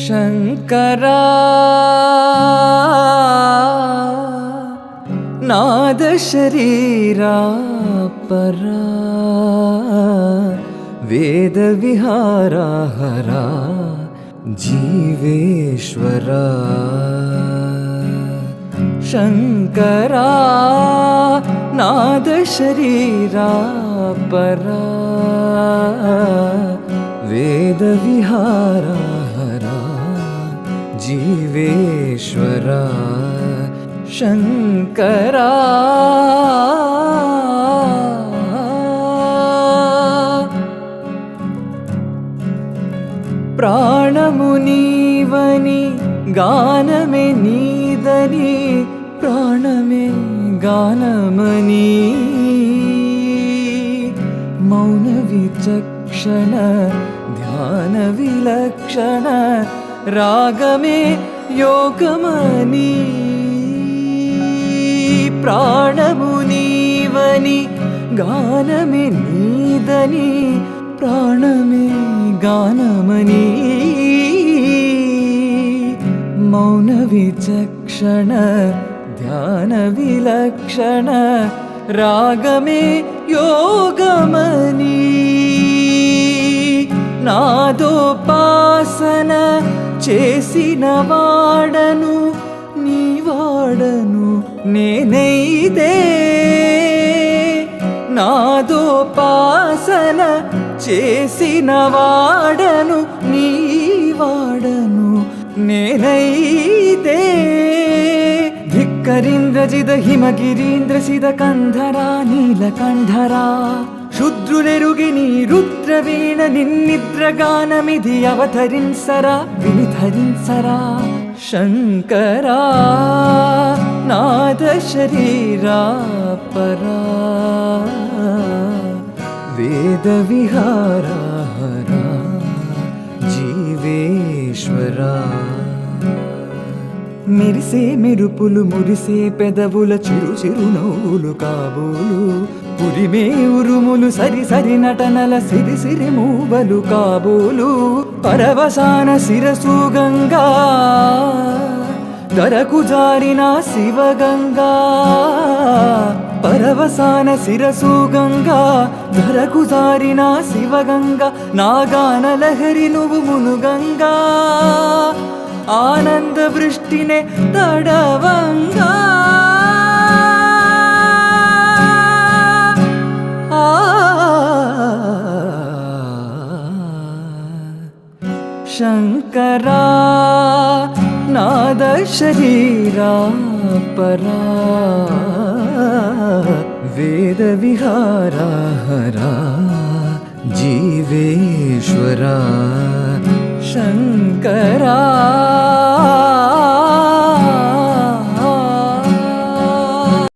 शंकरा नाद शरीरा परा वेद विहारा हरा जीवेश्वरा शंकरा नाद शरीरा परा वेद विहारा हरा जीवेश्वरा शंकरा प्राणमुनीवनि गानमे नीदनि प्राणमे गानमनी मौन विचक्षण ध्यान विलक्षण रागमे योगमनी प्राणमुनीवनि गानमे नीदनि प्राणमे गानमनी मौन विचक्षण ध्यान विलक्षण रागमे योगमनी नादोपासन చేసిన వాడను నీ వాడను నేనైతే నాదోపాసన చేసిన వాడను నీ వాడను నేనైతే ధిక్కరింద్రజిద హిమగిరీంద్రసిద కంధరా నీలకంఠరా శుద్రులెరుగిని రుద్రవీణ నిన్నిద్రగానమిది అవతరింసరా వినిధరింసరా శంకరా నాద శరీరా పరా వేద విహారా హరా జీవేశ్వరా మెరిసే మెరుపులు మురిసే పెదవుల చిరు చిరు నవ్వులు కాబోలు పురిమే ఉరుములు సరి సరి నటనల సిరి సిరి మూవలు కాబోలు పరవసాన శిరసు గంగా దరకు జారిన శివగంగా పరవసాన శిరసు గంగా ధరకు జారిన శివగంగా నాగాన లహరి నువ్వు మునుగంగా ఆనంద వృష్టినే తడవంగా శంకరా నాద శరీరా పరా వేద విహారా హరా జీవేశ్వరా శంకరా